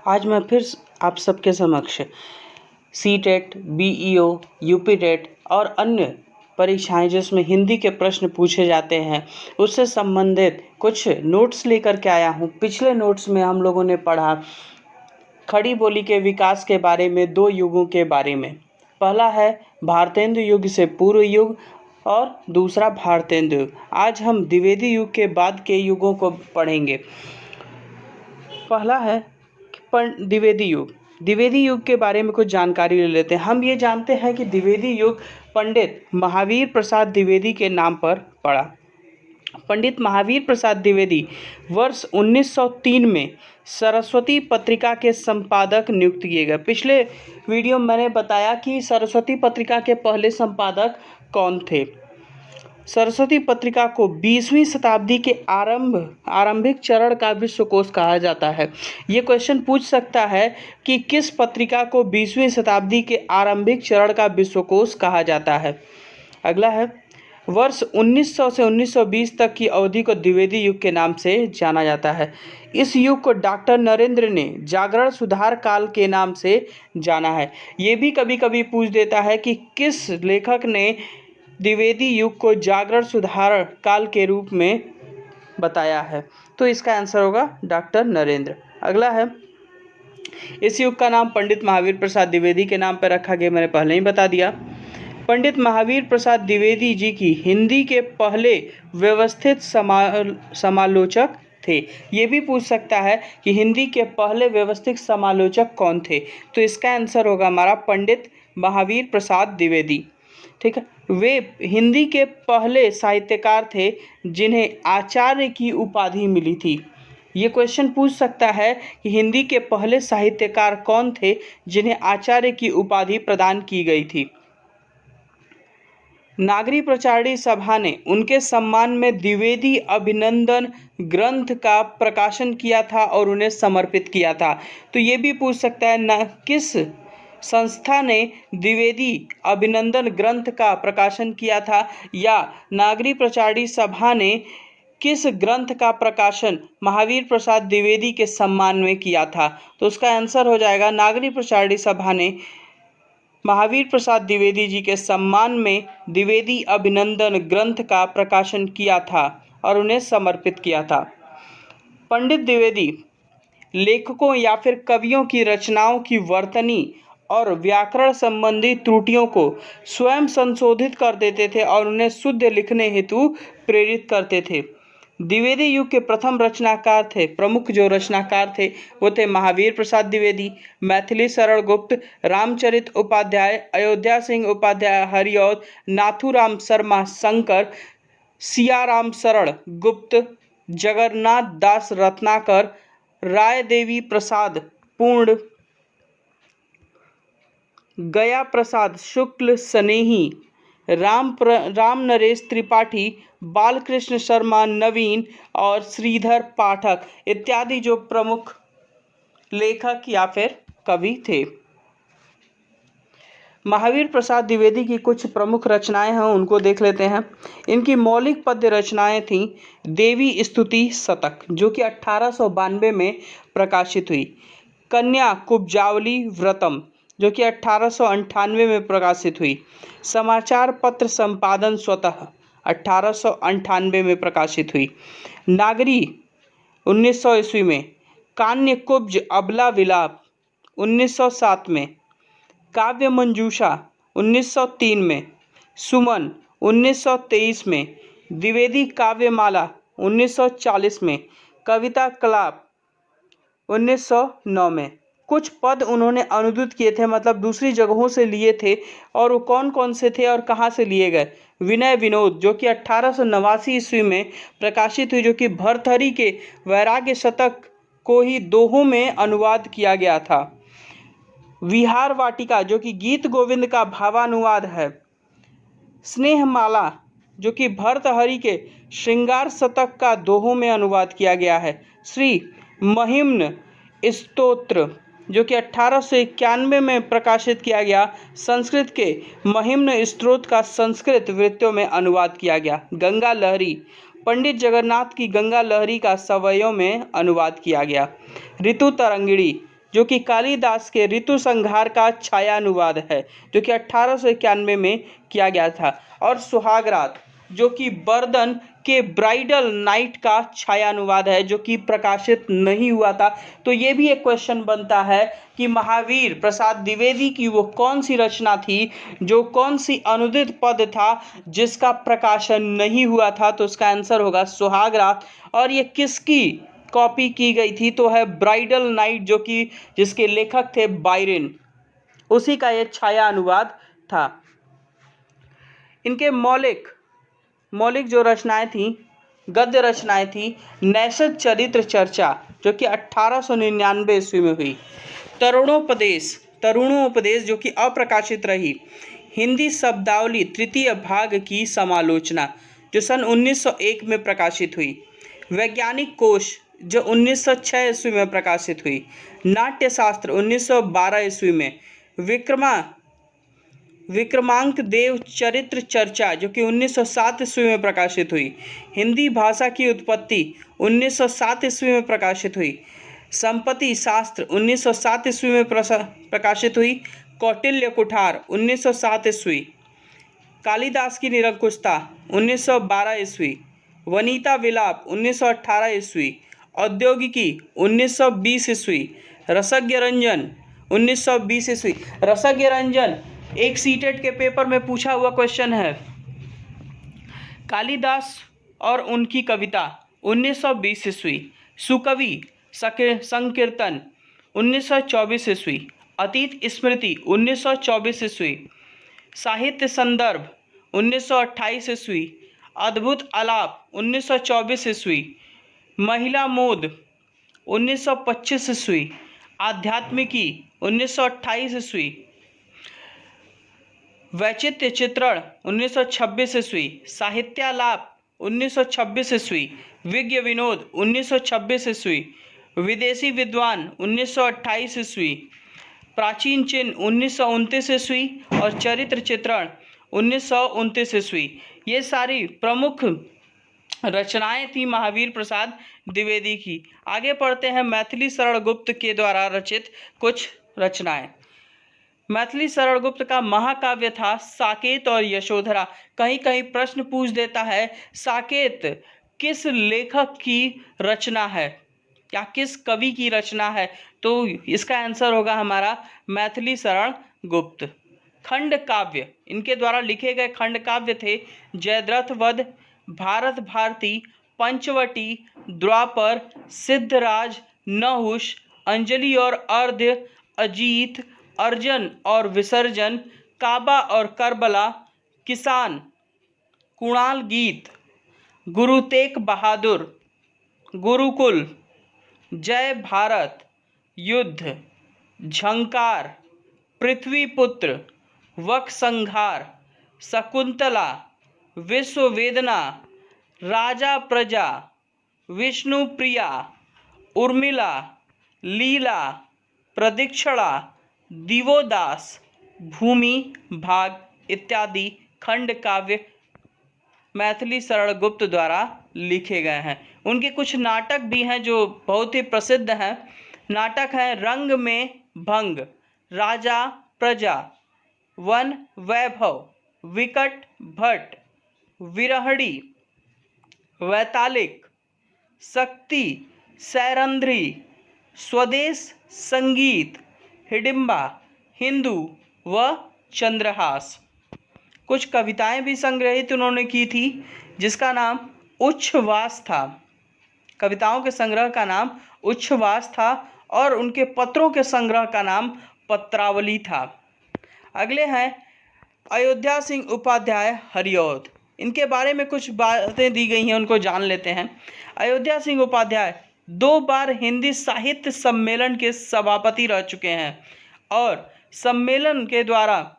आज मैं फिर आप सबके समक्ष सी-टेट, बीईओ, यूपी-टेट और अन्य परीक्षाएं जिसमें हिंदी के प्रश्न पूछे जाते हैं उससे संबंधित कुछ नोट्स लेकर के आया हूं। पिछले नोट्स में हम लोगों ने पढ़ा खड़ी बोली के विकास के बारे में, दो युगों के बारे में। पहला है भारतेंदु युग से पूर्व युग और दूसरा भारतेंदु युग। आज हम द्विवेदी युग के बाद के युगों को पढ़ेंगे। पहला है द्विवेदी युग। द्विवेदी युग के बारे में कुछ जानकारी ले लेते हैं। हम ये जानते हैं कि द्विवेदी युग पंडित महावीर प्रसाद द्विवेदी के नाम पर पड़ा। पंडित महावीर प्रसाद द्विवेदी वर्ष 1903 में सरस्वती पत्रिका के संपादक नियुक्त किए गए। पिछले वीडियो में मैंने बताया कि सरस्वती पत्रिका के पहले संपादक कौन थे। सरस्वती पत्रिका को 20वीं शताब्दी के आरंभिक चरण का विश्वकोश कहा जाता है। ये क्वेश्चन पूछ सकता है कि किस पत्रिका को 20वीं शताब्दी के आरंभिक चरण का विश्वकोश कहा जाता है। अगला है वर्ष 1900 से 1920 तक की अवधि को द्विवेदी युग के नाम से जाना जाता है। इस युग को डॉक्टर नरेंद्र ने जागरण सुधार काल के नाम से जाना है। ये भी कभी कभी पूछ देता है कि किस लेखक ने द्विवेदी युग को जागरण सुधार काल के रूप में बताया है, तो इसका आंसर होगा डॉक्टर नरेंद्र। अगला है इस युग का नाम पंडित महावीर प्रसाद द्विवेदी के नाम पर रखा गया, मैंने पहले ही बता दिया। पंडित महावीर प्रसाद द्विवेदी जी की हिंदी के पहले व्यवस्थित समालोचक थे। ये भी पूछ सकता है कि हिंदी के पहले व्यवस्थित समालोचक कौन थे, तो इसका आंसर होगा हमारा पंडित महावीर प्रसाद द्विवेदी। ठीक है, वे हिंदी के पहले साहित्यकार थे जिन्हें आचार्य की उपाधि मिली थी। ये क्वेश्चन पूछ सकता है कि हिंदी के पहले साहित्यकार कौन थे जिन्हें आचार्य की उपाधि प्रदान की गई थी। नागरी प्रचारणी सभा ने उनके सम्मान में द्विवेदी अभिनंदन ग्रंथ का प्रकाशन किया था और उन्हें समर्पित किया था। तो ये भी पूछ सकता है किस संस्था ने द्विवेदी अभिनंदन ग्रंथ का प्रकाशन किया था, या नागरी प्रचारणी सभा ने किस ग्रंथ का प्रकाशन महावीर प्रसाद द्विवेदी के सम्मान में किया था। तो उसका आंसर हो जाएगा नागरी प्रचारणी सभा ने महावीर प्रसाद द्विवेदी जी के सम्मान में द्विवेदी अभिनंदन ग्रंथ का प्रकाशन किया था और उन्हें समर्पित किया था। पंडित द्विवेदी लेखकों या फिर कवियों की रचनाओं की वर्तनी और व्याकरण संबंधी त्रुटियों को स्वयं संशोधित कर देते थे और उन्हें शुद्ध लिखने हेतु प्रेरित करते थे। द्विवेदी युग के प्रथम रचनाकार थे, प्रमुख जो रचनाकार थे वो थे महावीर प्रसाद द्विवेदी, मैथिली शरण गुप्त, रामचरित उपाध्याय, अयोध्या सिंह उपाध्याय, हरिऔध, नाथूराम शर्मा शंकर, सियाराम शरण गुप्त, जगन्नाथ दास रत्नाकर, राय देवी प्रसाद पूर्ण, गया प्रसाद शुक्ल स्नेही, राम नरेश त्रिपाठी, बालकृष्ण शर्मा नवीन और श्रीधर पाठक इत्यादि जो प्रमुख लेखक या फिर कवि थे। महावीर प्रसाद द्विवेदी की कुछ प्रमुख रचनाएं हैं, उनको देख लेते हैं। इनकी मौलिक पद्य रचनाएं थीं देवी स्तुति शतक जो कि 1892 में प्रकाशित हुई, कन्या कुब्जावली व्रतम जो कि 1898 में प्रकाशित हुई, समाचार पत्र संपादन स्वतः 1898 में प्रकाशित हुई, नागरी 1900 ईस्वी में, कान्य कुब्ज अबला विलाप 1907 में, काव्य मंजूषा 1903 में, सुमन 1923 में, द्विवेदी काव्यमाला 1940 में, कविता कलाप 1909 में। कुछ पद उन्होंने अनुदित किए थे, मतलब दूसरी जगहों से लिए थे, और वो कौन कौन से थे और कहाँ से लिए गए। विनय विनोद जो कि 1889 ईस्वी में प्रकाशित हुई, जो कि भर्तृहरि के वैराग्य शतक को ही दोहों में अनुवाद किया गया था। विहार वाटिका जो कि गीत गोविंद का भावानुवाद है। स्नेहमाला जो कि भर्तृहरि के श्रृंगार शतक का दोहों में अनुवाद किया गया है। श्री महिम्न स्तोत्र जो कि 1891 में प्रकाशित किया गया, संस्कृत के महिम्न स्तोत्र का संस्कृत वृत्तियों में अनुवाद किया गया। गंगा लहरी पंडित जगन्नाथ की गंगा लहरी का सवयों में अनुवाद किया गया। ऋतु तरंगिणी जो कि कालिदास के ऋतु संहार का छायानुवाद है, जो कि 1891 में किया गया था। और सुहाग रात जो कि बर्दन के ब्राइडल नाइट का छायानुवाद है, जो कि प्रकाशित नहीं हुआ था। तो ये भी एक क्वेश्चन बनता है कि महावीर प्रसाद द्विवेदी की वो कौन सी रचना थी, जो कौन सी अनुदित पद था जिसका प्रकाशन नहीं हुआ था। तो उसका आंसर होगा सुहाग रात। और ये किसकी कॉपी की गई थी, तो है ब्राइडल नाइट, जो कि जिसके लेखक थे बायरन, उसी का ये छाया अनुवाद था। इनके मौलिक जो रचनाएं थी, गद्य रचनाएं थी, नैषध चरित्र चर्चा जो कि 1899 ईस्वी में हुई। तरुणोपदेश जो कि अप्रकाशित रही। हिंदी शब्दावली तृतीय भाग की समालोचना जो सन 1901 में प्रकाशित हुई। वैज्ञानिक कोश जो 1906 ईस्वी में प्रकाशित हुई। नाट्यशास्त्र 1912 ईस्वी में। विक्रमांक देव चरित्र चर्चा जो कि 1907 ईस्वी में प्रकाशित हुई। हिंदी भाषा की उत्पत्ति 1907 ईस्वी में प्रकाशित हुई। संपत्ति शास्त्र 1907 ईस्वी में प्रकाशित हुई। कौटिल्य कुठार 1907 ईस्वी। कालिदास की निरंकुशता 1912 ईस्वी। वनिता विलाप 1918 ईस्वी। औद्योगिकी 1920 ईस्वी। रसज्ञ रंजन 1920 ईस्वी। रसज्ञ रंजन एक सीटेट के पेपर में पूछा हुआ क्वेश्चन है। कालिदास और उनकी कविता 1920 ईस्वी। सुकवि संकीर्तन 1924 ईस्वी। अतीत स्मृति 1924 ईस्वी। साहित्य संदर्भ 1928 ईस्वी। अद्भुत आलाप 1924 ईस्वी। महिला मोद 1925 ईस्वी। आध्यात्मिकी 1928 ईस्वी। वैचित्र्य चित्रण 1926 ईस्वी। साहित्यालाप 1926 ईस्वी। विज्ञ विनोद 1926 ईस्वी। विदेशी विद्वान 1928 ईस्वी। प्राचीन चिन्ह 1929 ईस्वी। और चरित्र चित्रण 1929 ईस्वी। ये सारी प्रमुख रचनाएं थी महावीर प्रसाद द्विवेदी की। आगे पढ़ते हैं मैथिली शरण गुप्त के द्वारा रचित कुछ रचनाएं। मैथिली शरण गुप्त का महाकाव्य था साकेत और यशोधरा। कहीं कहीं प्रश्न पूछ देता है साकेत किस लेखक की रचना है या किस कवि की रचना है, तो इसका आंसर होगा हमारा मैथिली शरण गुप्त। खंड काव्य, इनके द्वारा लिखे गए खंड काव्य थे जयद्रथ वध, भारत भारती, पंचवटी, द्वापर, सिद्धराज, नहुष, अंजलि और अर्ध्य, अजीत, अर्जन और विसर्जन, काबा और करबला, किसान, कुणाल गीत, गुरु तेग बहादुर, गुरुकुल, जय भारत, युद्ध, झंकार, पृथ्वीपुत्र, वक संहार, शकुंतला, विश्व वेदना, राजा प्रजा, विष्णु प्रिया, उर्मिला, लीला, प्रदीक्षिणा, दिवोदास, भूमि भाग इत्यादि खंड काव्य मैथिली शरण गुप्त द्वारा लिखे गए हैं। उनके कुछ नाटक भी हैं जो बहुत ही प्रसिद्ध हैं। नाटक हैं रंग में भंग, राजा प्रजा, वन वैभव, विकट भट्ट, विरहड़ी, वैतालिक, शक्ति, सैरंध्री, स्वदेश संगीत, हिडिंबा, हिंदू व चंद्रहास। कुछ कविताएं भी संग्रहित उन्होंने की थी जिसका नाम उच्छ्वास था। कविताओं के संग्रह का नाम उच्छ्वास था और उनके पत्रों के संग्रह का नाम पत्रावली था। अगले हैं अयोध्या सिंह उपाध्याय हरिऔध। इनके बारे में कुछ बातें दी गई हैं, उनको जान लेते हैं। अयोध्या सिंह उपाध्याय 2 बार हिंदी साहित्य सम्मेलन के सभापति रह चुके हैं और सम्मेलन के द्वारा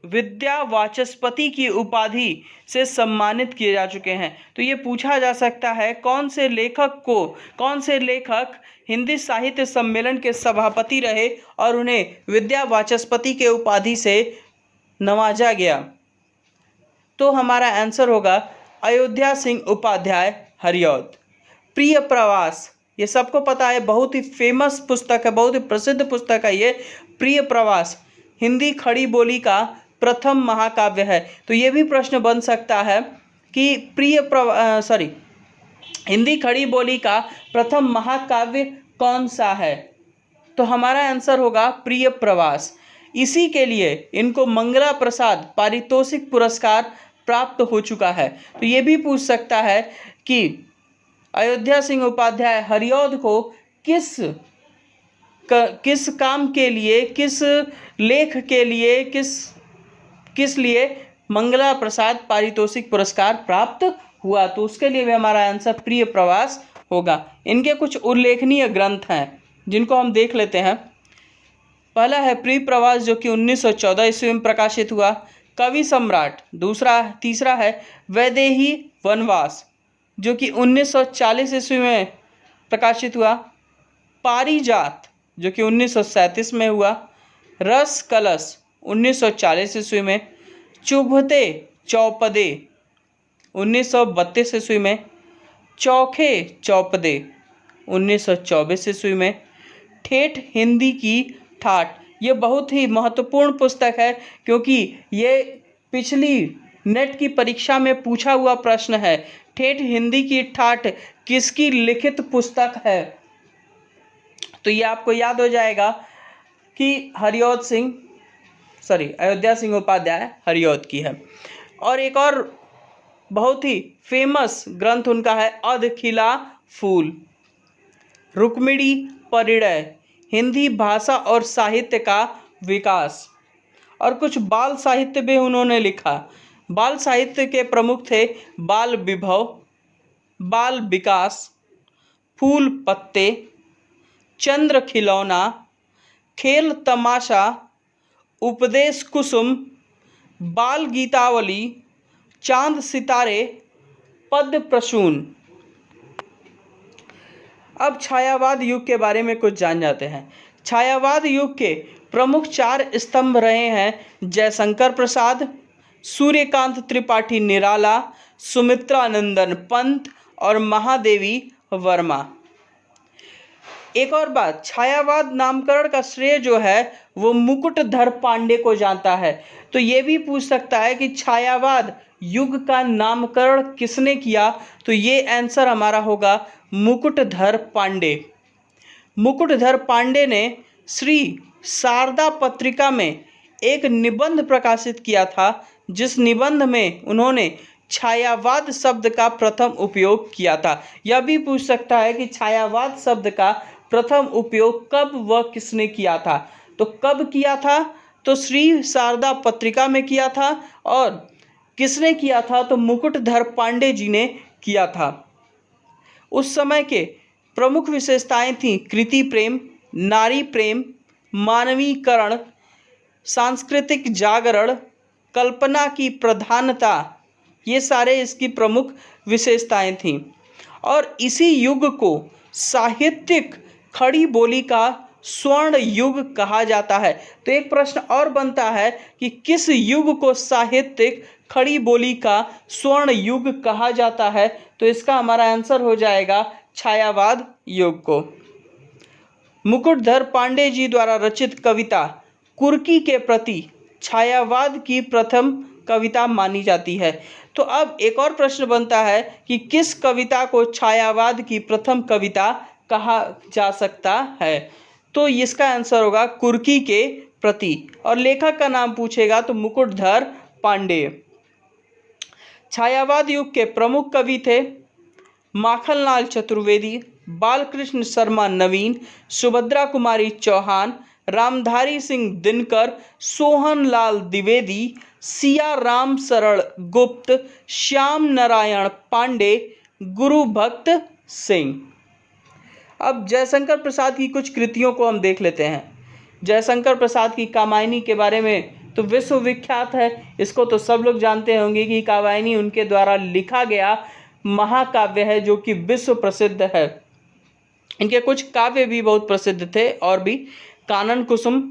विद्या वाचस्पति की उपाधि से सम्मानित किए जा चुके हैं। तो ये पूछा जा सकता है कौन से लेखक हिंदी साहित्य सम्मेलन के सभापति रहे और उन्हें विद्या वाचस्पति के उपाधि से नवाजा गया। तो हमारा आंसर होगा अयोध्या सिंह उपाध्याय हरिऔध। प्रिय प्रवास ये सबको पता है, बहुत ही फेमस पुस्तक है, बहुत ही प्रसिद्ध पुस्तक है ये। प्रिय प्रवास हिंदी खड़ी बोली का प्रथम महाकाव्य है। तो ये भी प्रश्न बन सकता है कि हिंदी खड़ी बोली का प्रथम महाकाव्य कौन सा है? तो हमारा आंसर होगा प्रिय प्रवास। इसी के लिए इनको मंगला प्रसाद पारितोषिक पुरस्कार प्राप्त हो चुका है। तो ये भी पूछ सकता है कि अयोध्या सिंह उपाध्याय हरिऔध को किस काम के लिए, किस लेख के लिए, किस लिए मंगला प्रसाद पारितोषिक पुरस्कार प्राप्त हुआ? तो उसके लिए भी हमारा आंसर प्रिय प्रवास होगा। इनके कुछ उल्लेखनीय ग्रंथ हैं जिनको हम देख लेते हैं। पहला है प्रिय प्रवास जो कि 1914 ईस्वी में प्रकाशित हुआ। कवि सम्राट तीसरा है वैदेही वनवास जो कि 1940 ईस्वी में प्रकाशित हुआ। पारिजात जो कि 1937 में हुआ। रस कलश 1940 ईस्वी में। चुभते चौपदे 1932 ईस्वी में। चौखे चौपदे 1924 ईस्वी में। ठेठ हिंदी की ठाठ, ये बहुत ही महत्वपूर्ण पुस्तक है क्योंकि ये पिछली नेट की परीक्षा में पूछा हुआ प्रश्न है। ठेठ हिंदी की ठाठ किसकी लिखित पुस्तक है? तो ये आपको याद हो जाएगा कि अयोध्या सिंह उपाध्याय हरिऔध की है। और एक और बहुत ही फेमस ग्रंथ उनका है अधखिला फूल। रुक्मिणी परिणय हिंदी भाषा और साहित्य का विकास। और कुछ बाल साहित्य भी उन्होंने लिखा। बाल साहित्य के प्रमुख थे बाल विभव, बाल विकास, फूल पत्ते, चंद्र खिलौना, खेल तमाशा, उपदेश कुसुम, बाल गीतावली, चांद सितारे, पद्य प्रसून। अब छायावाद युग के बारे में कुछ जान जाते हैं। छायावाद युग के प्रमुख 4 स्तंभ रहे हैं जयशंकर प्रसाद, सूर्यकांत त्रिपाठी निराला, सुमित्रानंदन पंत और महादेवी वर्मा। एक और बात, छायावाद नामकरण का श्रेय जो है वो मुकुटधर पांडे को जाता है। तो ये भी पूछ सकता है कि छायावाद युग का नामकरण किसने किया? तो ये आंसर हमारा होगा मुकुटधर पांडे। मुकुटधर पांडे ने श्री शारदा पत्रिका में एक निबंध प्रकाशित किया था जिस निबंध में उन्होंने छायावाद शब्द का प्रथम उपयोग किया था। यह भी पूछ सकता है कि छायावाद शब्द का प्रथम उपयोग कब व किसने किया था? तो कब किया था? तो श्री शारदा पत्रिका में किया था। और किसने किया था? तो मुकुटधर पांडे जी ने किया था। उस समय के प्रमुख विशेषताएं थीं कृति प्रेम, नारी प्रेम, मानवीकरण, सांस्कृतिक जागरण, कल्पना की प्रधानता, ये सारे इसकी प्रमुख विशेषताएं थीं। और इसी युग को साहित्यिक खड़ी बोली का स्वर्ण युग कहा जाता है। तो एक प्रश्न और बनता है कि किस युग को साहित्यिक खड़ी बोली का स्वर्ण युग कहा जाता है? तो इसका हमारा आंसर हो जाएगा छायावाद युग को। मुकुटधर पांडे जी द्वारा रचित कविता कुर्की के प्रति छायावाद की प्रथम कविता मानी जाती है। तो अब एक और प्रश्न बनता है कि किस कविता को छायावाद की प्रथम कविता कहा जा सकता है? तो इसका आंसर होगा कुर्की के प्रति। और लेखक का नाम पूछेगा तो मुकुटधर पांडे। छायावाद युग के प्रमुख कवि थे माखनलाल चतुर्वेदी, बालकृष्ण शर्मा नवीन, सुभद्रा कुमारी चौहान, रामधारी सिंह दिनकर, सोहनलाल द्विवेदी, सिया राम शरण गुप्त, श्याम नारायण पांडे, गुरुभक्त सिंह। अब जयशंकर प्रसाद की कुछ कृतियों को हम देख लेते हैं। जयशंकर प्रसाद की कामायनी के बारे में तो विश्व विख्यात है, इसको तो सब लोग जानते होंगे कि कामायनी उनके द्वारा लिखा गया महाकाव्य है जो कि विश्व प्रसिद्ध है। इनके कुछ काव्य भी बहुत प्रसिद्ध थे और भी, कानन कुसुम,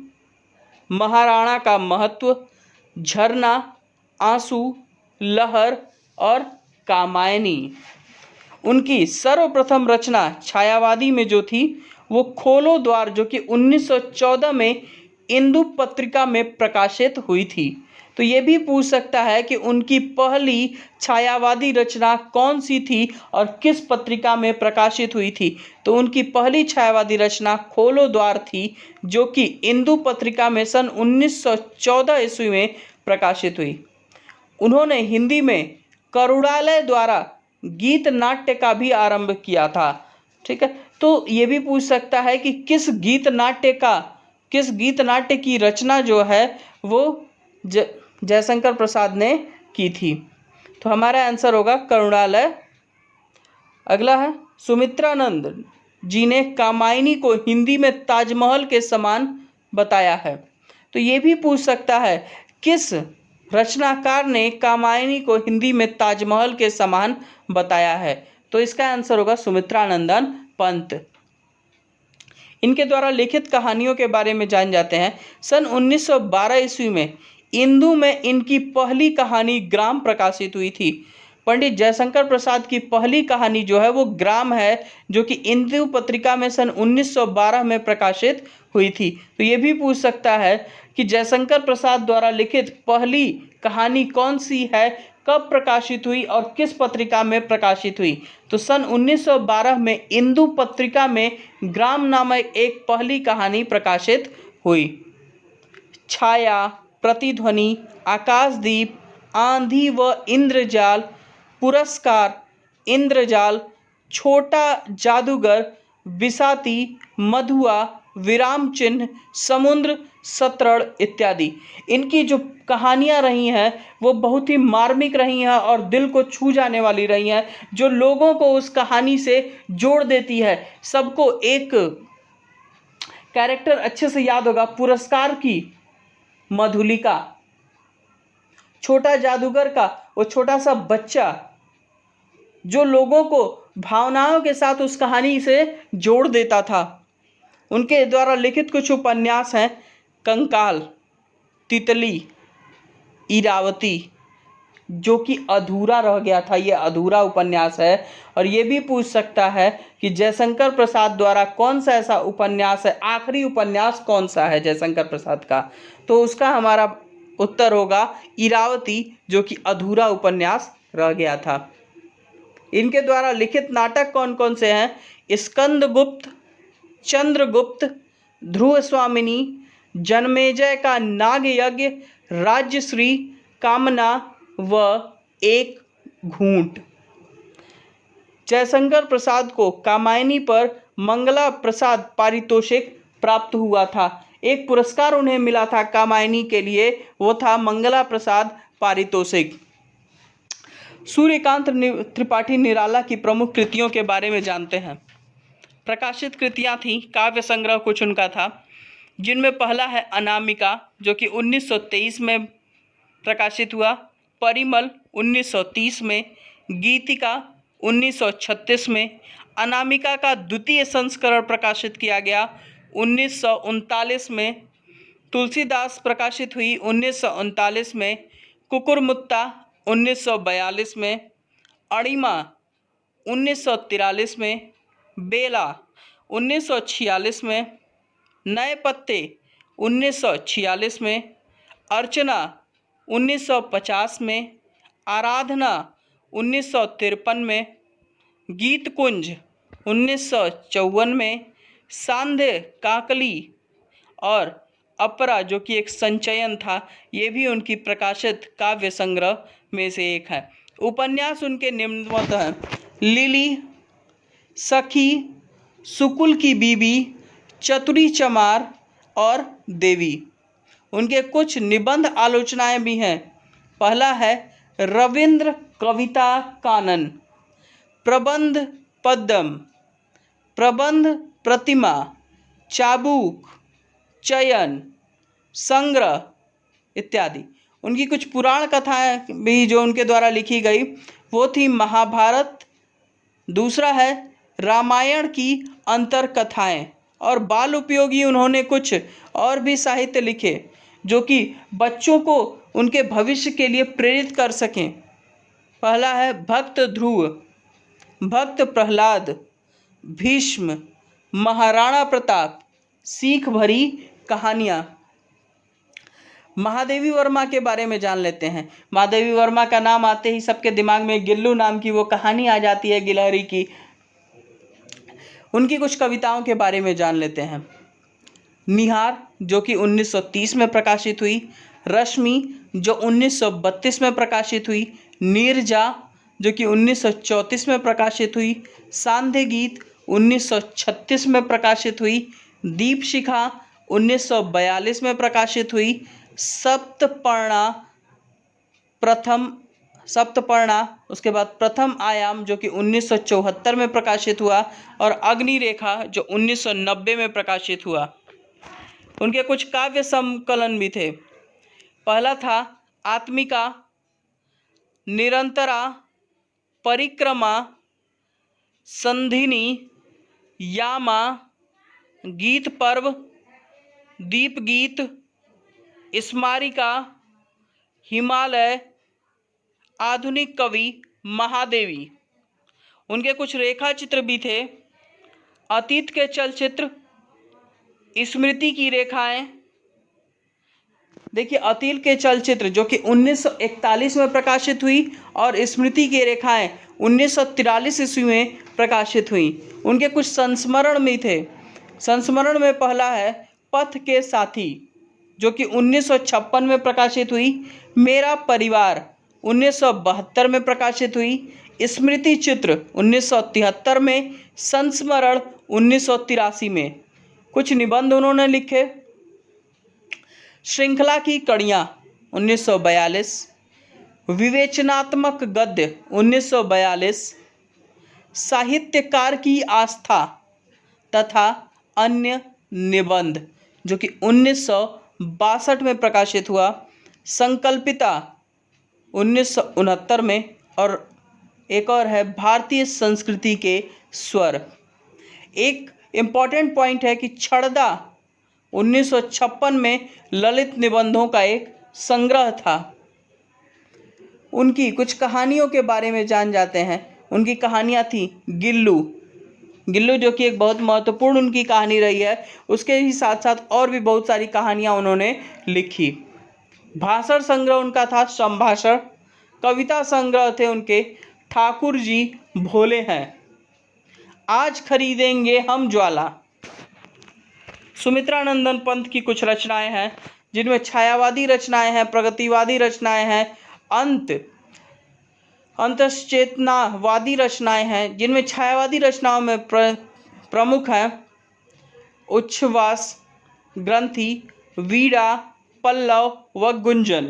महाराणा का महत्व, झरना, आंसू, लहर और कामायनी। उनकी सर्वप्रथम रचना छायावादी में जो थी वो खोलो द्वार, जो कि 1914 में इंदु पत्रिका में प्रकाशित हुई थी। तो ये भी पूछ सकता है कि उनकी पहली छायावादी रचना कौन सी थी और किस पत्रिका में प्रकाशित हुई थी। तो उनकी पहली छायावादी रचना खोलो द्वार थी, जो कि इंदु पत्रिका में सन 1914 ईस्वी में प्रकाशित हुई। उन्होंने हिंदी में करुणालय द्वारा गीत नाट्य का भी आरंभ किया था। ठीक है, तो ये भी पूछ सकता है कि किस गीत नाट्य की रचना जो है वो जयशंकर प्रसाद ने की थी। तो हमारा आंसर होगा करुणालय। अगला है, सुमित्रानंद जी ने कामायनी को हिंदी में ताजमहल के समान बताया है। तो ये भी पूछ सकता है किस रचनाकार ने कामायनी को हिंदी में ताजमहल के समान बताया है। तो इसका आंसर होगा सुमित्रानंदन पंत। इनके द्वारा लिखित कहानियों के बारे में जान जाते हैं। सन 1912 ईस्वी में इंदु में इनकी पहली कहानी ग्राम प्रकाशित हुई थी। पंडित जयशंकर प्रसाद की पहली कहानी जो है वो ग्राम है, जो कि इंदु पत्रिका में सन 1912 में प्रकाशित हुई थी। तो ये भी पूछ सकता है कि जयशंकर प्रसाद द्वारा लिखित पहली कहानी कौन सी है, कब प्रकाशित हुई और किस पत्रिका में प्रकाशित हुई। तो सन 1912 में इंदु पत्रिका में ग्राम नामक एक पहली कहानी प्रकाशित हुई। छाया, प्रतिध्वनि, आकाशदीप, आंधी व इंद्रजाल, पुरस्कार, इंद्रजाल, छोटा जादूगर, बिसाती, मधुआ, विराम चिन्ह, समुद्र, सतरण इत्यादि। इनकी जो कहानियाँ रही हैं वो बहुत ही मार्मिक रही हैं और दिल को छू जाने वाली रही हैं, जो लोगों को उस कहानी से जोड़ देती है। सबको एक कैरेक्टर अच्छे से याद होगा, पुरस्कार की मधुलिका, छोटा जादूगर का वो छोटा सा बच्चा जो लोगों को भावनाओं के साथ उस कहानी से जोड़ देता था। उनके द्वारा लिखित कुछ उपन्यास हैं, कंकाल, तितली, इरावती, जो कि अधूरा रह गया था, ये अधूरा उपन्यास है। और ये भी पूछ सकता है कि जयशंकर प्रसाद द्वारा कौन सा ऐसा उपन्यास है, आखिरी उपन्यास कौन सा है जयशंकर प्रसाद का। तो उसका हमारा उत्तर होगा इरावती, जो कि अधूरा उपन्यास रह गया था। इनके द्वारा लिखित नाटक कौन कौन से हैं? स्कंदगुप्त, चंद्रगुप्त, ध्रुव स्वामिनी, जन्मेजय का नाग यज्ञ, राज्यश्री, कामना व एक घूंट। जयशंकर प्रसाद को कामायनी पर मंगला प्रसाद पारितोषिक प्राप्त हुआ था। एक पुरस्कार उन्हें मिला था कामायनी के लिए, वो था मंगला प्रसाद पारितोषिक। सूर्यकांत त्रिपाठी निराला की प्रमुख कृतियों के बारे में जानते हैं। प्रकाशित कृतियाँ थीं, काव्य संग्रह कुछ उनका था, जिनमें पहला है अनामिका, जो कि 1923 में प्रकाशित हुआ, परिमल 1930 में, गीतिका 1936 में, अनामिका का द्वितीय संस्करण प्रकाशित किया गया 1939 में, तुलसीदास प्रकाशित हुई 1939 में, कुकुरमुत्ता 1942 में, अणिमा 1943 में, बेला 1946 में, नए पत्ते 1946 में, अर्चना 1950 में, आराधना 1953 में, गीतकुंज 1954 में, सांध्य काकली और अपरा, जो कि एक संचयन था, ये भी उनकी प्रकाशित काव्य संग्रह में से एक है। उपन्यास उनके निम्नवत हैं: लिली, सखी, सुकुल की बीबी, चतुरी चमार और देवी। उनके कुछ निबंध आलोचनाएं भी हैं। पहला है रविंद्र कविता कानन, प्रबंध पद्म, प्रबंध प्रतिमा, चाबुक, चयन, संग्रह इत्यादि। उनकी कुछ पुराण कथाएं भी जो उनके द्वारा लिखी गई वो थी महाभारत। दूसरा है रामायण की अंतर कथाएं। और बाल उपयोगी उन्होंने कुछ और भी साहित्य लिखे जो कि बच्चों को उनके भविष्य के लिए प्रेरित कर सकें। पहला है भक्त ध्रुव, भक्त प्रहलाद, भीष्म, महाराणा प्रताप, सीख भरी कहानियाँ। महादेवी वर्मा के बारे में जान लेते हैं। महादेवी वर्मा का नाम आते ही सबके दिमाग में गिल्लू नाम की वो कहानी आ जाती है गिलहरी की। उनकी कुछ कविताओं के बारे में जान लेते हैं। निहार जो कि 1930 में प्रकाशित हुई, रश्मि जो 1932 में प्रकाशित हुई, नीरजा जो कि 1934 में प्रकाशित हुई, सांध्य गीत 1936 में प्रकाशित हुई, दीपशिखा 1942 में प्रकाशित हुई, सप्तपर्णा उसके बाद प्रथम आयाम जो कि 1974 में प्रकाशित हुआ, और अग्निरेखा जो 1990 में प्रकाशित हुआ। उनके कुछ काव्य संकलन भी थे। पहला था आत्मिका, निरंतरा, परिक्रमा, संधिनी, यामा, गीत पर्व, दीप गीत, स्मारिका, हिमालय, आधुनिक कवि, महादेवी। उनके कुछ रेखा चित्र भी थे। अतीत के चलचित्र, स्मृति की रेखाएं। देखिए, अतीत के चलचित्र जो कि 1941 में प्रकाशित हुई और स्मृति की रेखाएं 1943 ईस्वी में प्रकाशित हुई। उनके कुछ संस्मरण भी थे। संस्मरण में पहला है पथ के साथी जो कि 1956 में प्रकाशित हुई, मेरा परिवार 1972 में प्रकाशित हुई, स्मृति चित्र 1973 में, संस्मरण 1983 में। कुछ निबंध उन्होंने लिखे। श्रृंखला की कड़ियाँ 1942, विवेचनात्मक गद्य 1942, साहित्यकार की आस्था तथा अन्य निबंध जो कि 1962 में प्रकाशित हुआ, संकल्पिता 1969 में, और एक और है भारतीय संस्कृति के स्वर। एक इम्पॉर्टेंट पॉइंट है कि छड़दा 1956 में ललित निबंधों का एक संग्रह था। उनकी कुछ कहानियों के बारे में जान जाते हैं। उनकी कहानियाँ थी गिल्लू जो कि एक बहुत महत्वपूर्ण उनकी कहानी रही है। उसके ही साथ साथ और भी बहुत सारी कहानियाँ उन्होंने लिखी। भाषण संग्रह उनका था संभाषण। कविता संग्रह थे उनके ठाकुर जी भोले हैं, आज खरीदेंगे हम ज्वाला। सुमित्रानंदन पंत की कुछ रचनाएं हैं जिनमें छायावादी रचनाएं हैं, प्रगतिवादी रचनाएं हैं, अंतश्चेतनावादी रचनाएं हैं। जिनमें छायावादी रचनाओं में प्रमुख हैं उच्छ्वास, ग्रंथि, वीणा, पल्लव व गुंजन।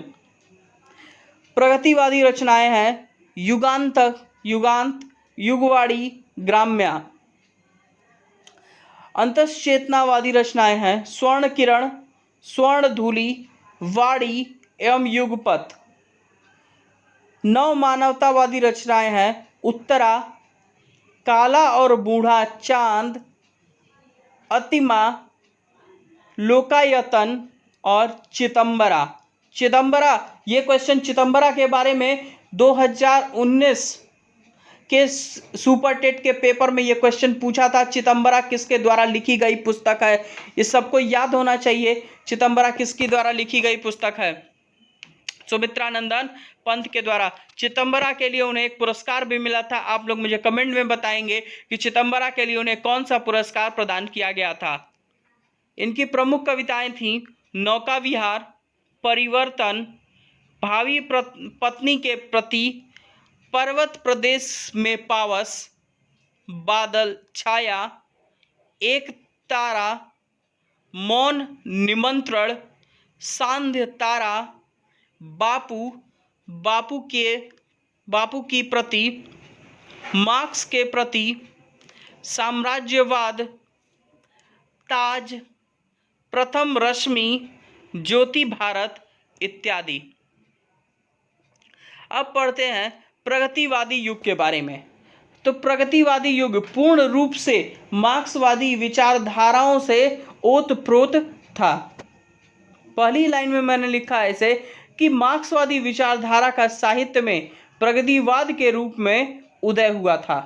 प्रगतिवादी रचनाएं हैं युगांत, युगवाणी, ग्राम्या। अंतश्चेतनावादी रचनाएं हैं स्वर्ण किरण, स्वर्ण धूलि, वाणी एवं युगपथ। नव मानवतावादी रचनाएं हैं उत्तरा, काला और बूढ़ा चांद, अतिमा, लोकायतन और चिदंबरा। ये क्वेश्चन चिदंबरा के बारे में 2019 के सुपर टेट के पेपर में ये क्वेश्चन पूछा था। चिदंबरा किसके द्वारा लिखी गई पुस्तक है? ये सबको याद होना चाहिए। चिदंबरा किसके द्वारा लिखी गई पुस्तक है? सुमित्रानंदन पंत के द्वारा। चिदंबरा के लिए उन्हें एक पुरस्कार भी मिला था। आप लोग मुझे कमेंट में बताएंगे कि चिदंबरा के लिए उन्हें कौन सा पुरस्कार प्रदान किया गया था। इनकी प्रमुख कविताएं थीं नौका विहार, परिवर्तन, भावी पत्नी के प्रति, पर्वत प्रदेश में पावस, बादल छाया, एक तारा, मौन निमंत्रण, सांध्य तारा, बापू की प्रति, मार्क्स के प्रति, साम्राज्यवाद, ताज, प्रथम रश्मि, ज्योति भारत इत्यादि। अब पढ़ते हैं प्रगतिवादी युग के बारे में। तो प्रगतिवादी युग पूर्ण रूप से मार्क्सवादी विचारधाराओं से ओतप्रोत था। पहली लाइन में मैंने लिखा ऐसे कि मार्क्सवादी विचारधारा का साहित्य में प्रगतिवाद के रूप में उदय हुआ था।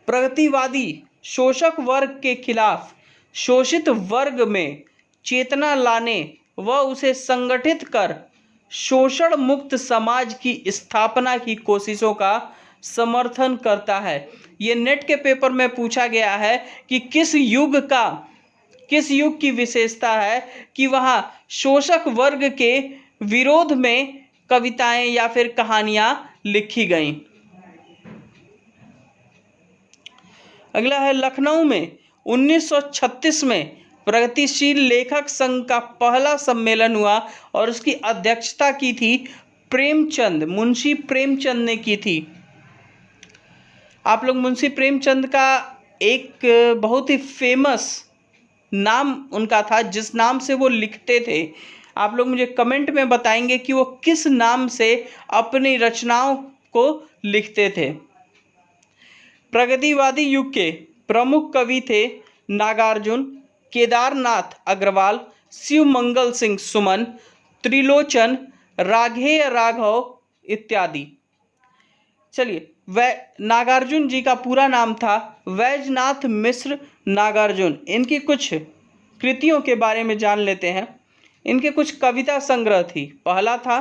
प्रगतिवादी शोषक वर्ग के खिलाफ शोषित वर्ग में चेतना लाने व उसे संगठित कर शोषण मुक्त समाज की स्थापना की कोशिशों का समर्थन करता है। ये नेट के पेपर में पूछा गया है कि किस युग की विशेषता है कि वहाँ शोषक वर्ग के विरोध में कविताएं या फिर कहानियां लिखी गईं। अगला है, लखनऊ में 1936 में प्रगतिशील लेखक संघ का पहला सम्मेलन हुआ और उसकी अध्यक्षता की थी मुंशी प्रेमचंद ने की थी। आप लोग मुंशी प्रेमचंद का एक बहुत ही फेमस नाम उनका था, जिस नाम से वो लिखते थे। आप लोग मुझे कमेंट में बताएंगे कि वो किस नाम से अपनी रचनाओं को लिखते थे। प्रगतिवादी युग के प्रमुख कवि थे नागार्जुन, केदारनाथ अग्रवाल, शिवमंगल सिंह सुमन, त्रिलोचन, राघेय राघव इत्यादि। चलिए, नागार्जुन जी का पूरा नाम था वैजनाथ मिश्र नागार्जुन। इनकी कुछ कृतियों के बारे में जान लेते हैं। इनके कुछ कविता संग्रह थी। पहला था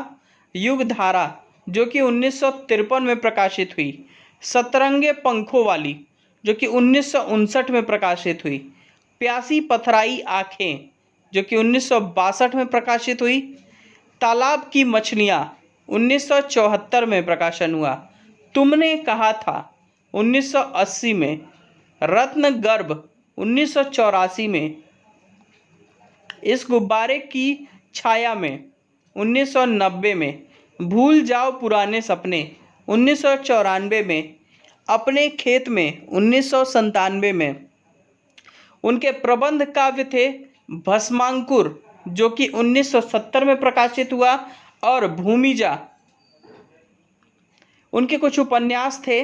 युगधारा, जो कि 1953 में प्रकाशित हुई। सतरंगे पंखों वाली, जो कि 1959 में प्रकाशित हुई। प्यासी पथराई आँखें, जो कि 1962 में प्रकाशित हुई। तालाब की मछलियाँ 1974 में प्रकाशन हुआ। तुमने कहा था 1980 में। रत्न गर्भ 1984 में। इस गुब्बारे की छाया में 1990 में। भूल जाओ पुराने सपने 1994 में। अपने खेत में 1997 में। उनके प्रबंध काव्य थे भस्मांकुर, जो कि 1970 में प्रकाशित हुआ, और भूमिजा। उनके कुछ उपन्यास थे।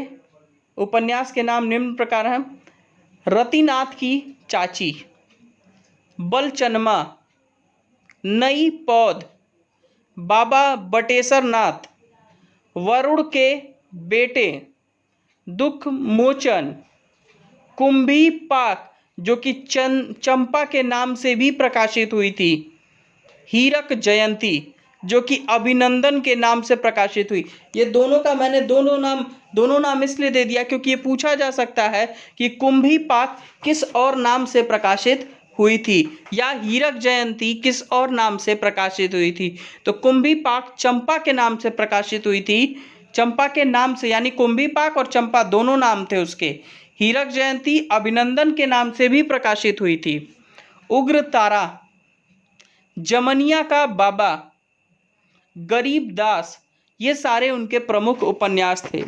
उपन्यास के नाम निम्न प्रकार हैं: रतिनाथ की चाची, बलचनमा, नई पौध, बाबा बटेश्वर नाथ, वरुण के बेटे, दुख मोचन, कुंभी पाक, जो कि चंपा के नाम से भी प्रकाशित हुई थी, हीरक जयंती, जो कि अभिनंदन के नाम से प्रकाशित हुई। ये दोनों का मैंने दोनों नाम इसलिए दे दिया क्योंकि ये पूछा जा सकता है कि कुंभी पाक किस और नाम से प्रकाशित हुई थी या हीरक जयंती किस और नाम से प्रकाशित हुई थी। तो कुंभी पाक चंपा के नाम से प्रकाशित हुई थी। चंपा के नाम से, यानी कुंभी पाक और चंपा दोनों नाम थे उसके। हीरक जयंती अभिनंदन के नाम से भी प्रकाशित हुई थी। उग्र तारा, जमनिया का बाबा, गरीब दास, ये सारे उनके प्रमुख उपन्यास थे।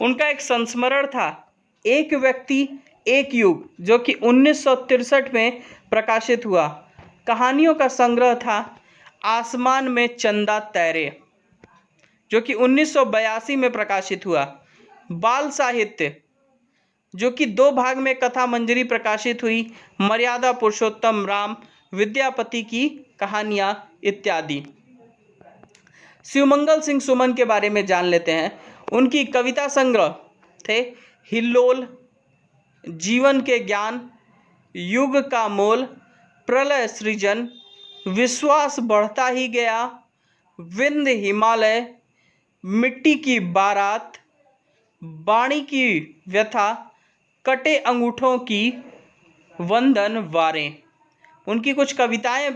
उनका एक संस्मरण था, एक व्यक्ति एक युग, जो कि 1963 में प्रकाशित हुआ। कहानियों का संग्रह था आसमान में चंदा तैरे, जो कि 1982 में प्रकाशित हुआ। बाल साहित्य, जो कि 2 भाग में कथा मंजरी प्रकाशित हुई, मर्यादा पुरुषोत्तम राम, विद्यापति की कहानियाँ इत्यादि। शिवमंगल सिंह सुमन के बारे में जान लेते हैं। उनकी कविता संग्रह थे हिल्लोल, जीवन के ज्ञान, युग का मोल, प्रलय सृजन, विश्वास बढ़ता ही गया, विंध्य हिमालय, मिट्टी की बारात, वाणी की व्यथा, कटे अंगूठों की वंदन वारें। उनकी कुछ कविताएं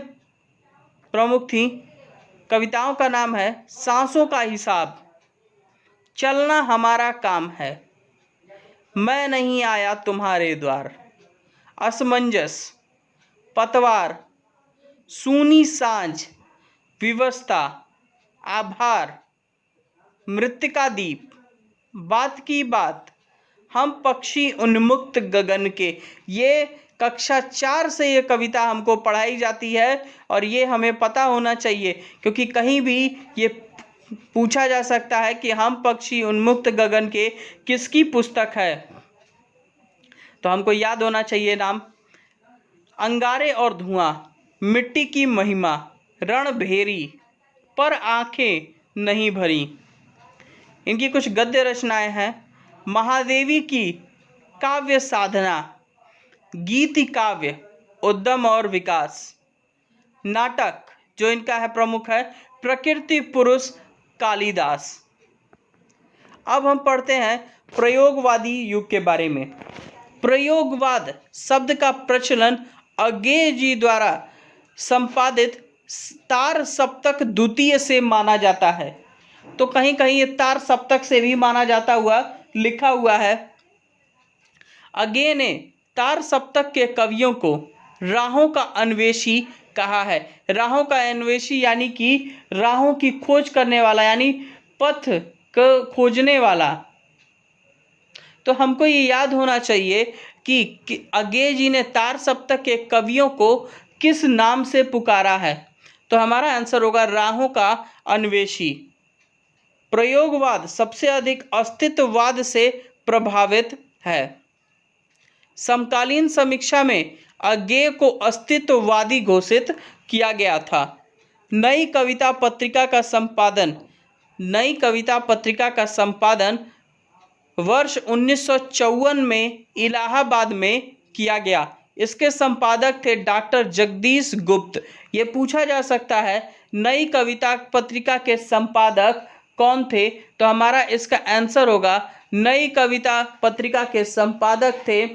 प्रमुख थीं। कविताओं का नाम है सांसों का हिसाब, चलना हमारा काम है, मैं नहीं आया तुम्हारे द्वार, असमंजस, पतवार, सूनी सांझ, विवशता, आभार, मृत्तिका दीप, बात की बात, हम पक्षी उन्मुक्त गगन के। ये कक्षा 4 से ये कविता हमको पढ़ाई जाती है और ये हमें पता होना चाहिए, क्योंकि कहीं भी ये पूछा जा सकता है कि हम पक्षी उन्मुक्त गगन के किसकी पुस्तक है, तो हमको याद होना चाहिए नाम। अंगारे और धुआं, मिट्टी की महिमा, रणभेरी, पर आंखें नहीं भरी। इनकी कुछ गद्य रचनाएं हैं। महादेवी की काव्य साधना, गीति काव्य, उद्यम और विकास। नाटक जो इनका है प्रमुख है प्रकृति पुरुष कालिदास। अब हम पढ़ते हैं प्रयोगवादी युग के बारे में। प्रयोगवाद शब्द का प्रचलन अज्ञेय जी द्वारा संपादित तार सप्तक द्वितीय से माना जाता है। तो कहीं कहीं ये तार सप्तक से भी माना जाता हुआ लिखा हुआ है। अज्ञेय ने तार सप्तक के कवियों को राहों का अन्वेषी कहा है। राहों का अन्वेषी यानी कि राहों की खोज करने वाला, यानी पथ को खोजने वाला। तो हमको ये याद होना चाहिए कि अज्ञेय जी ने तार सप्तक के कवियों को किस नाम से पुकारा है। तो हमारा आंसर होगा राहों का अन्वेषी। प्रयोगवाद सबसे अधिक अस्तित्ववाद से प्रभावित है। समकालीन समीक्षा में अज्ञेय को अस्तित्ववादी घोषित किया गया था। नई कविता पत्रिका का संपादन वर्ष 1954 में इलाहाबाद में किया गया। इसके संपादक थे डॉक्टर जगदीश गुप्त। ये पूछा जा सकता है नई कविता पत्रिका के संपादक कौन थे, तो हमारा इसका आंसर होगा नई कविता पत्रिका के संपादक थे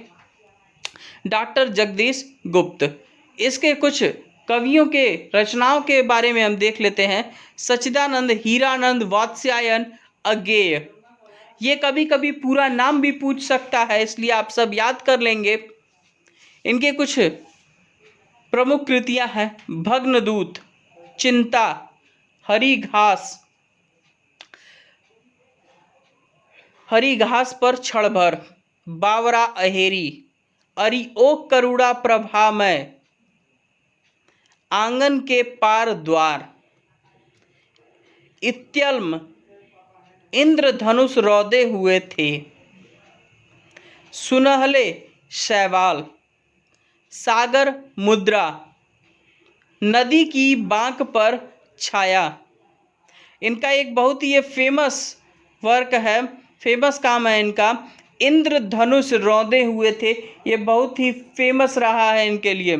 डॉक्टर जगदीश गुप्त। इसके कुछ कवियों के रचनाओं के बारे में हम देख लेते हैं। सच्चिदानंद, हीरानंद, वात्स्यायन, अज्ञेय। ये कभी कभी पूरा नाम भी पूछ सकता है, इसलिए आप सब याद कर लेंगे। इनके कुछ प्रमुख कृतियां हैं भग्नदूत, चिंता, हरी घास पर क्षण भर, बावरा अहेरी, अरि ओ करुणा प्रभामय, आंगन के पार द्वार, इत्यल्म, इंद्रधनुष रौदे हुए थे, सुनहले शैवाल, सागर मुद्रा, नदी की बांक पर छाया। इनका एक बहुत ही फेमस वर्क है, फेमस काम है इनका, इंद्रधनुष रौंदे हुए थे। ये बहुत ही फेमस रहा है इनके लिए।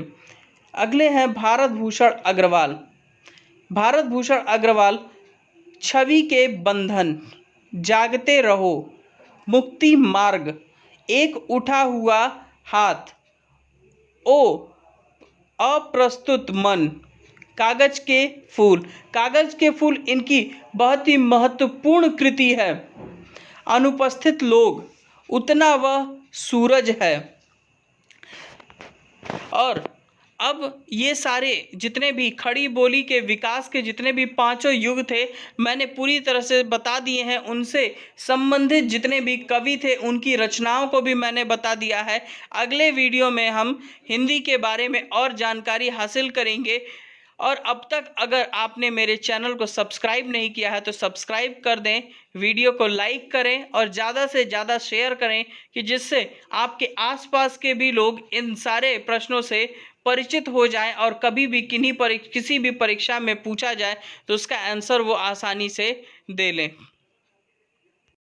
अगले हैं भारत भूषण अग्रवाल। भारत भूषण अग्रवाल छवि के बंधन, जागते रहो, मुक्ति मार्ग, एक उठा हुआ हाथ, ओ अप्रस्तुत मन, कागज के फूल। कागज के फूल इनकी बहुत ही महत्वपूर्ण कृति है। अनुपस्थित लोग, उतना वह सूरज है। और अब ये सारे जितने भी खड़ी बोली के विकास के जितने भी पांचों युग थे मैंने पूरी तरह से बता दिए हैं। उनसे संबंधित जितने भी कवि थे उनकी रचनाओं को भी मैंने बता दिया है। अगले वीडियो में हम हिंदी के बारे में और जानकारी हासिल करेंगे। और अब तक अगर आपने मेरे चैनल को सब्सक्राइब नहीं किया है तो सब्सक्राइब कर दें, वीडियो को लाइक करें और ज़्यादा से ज़्यादा शेयर करें कि जिससे आपके आसपास के भी लोग इन सारे प्रश्नों से परिचित हो जाएं और कभी भी किसी भी परीक्षा में पूछा जाए तो उसका आंसर वो आसानी से दे लें।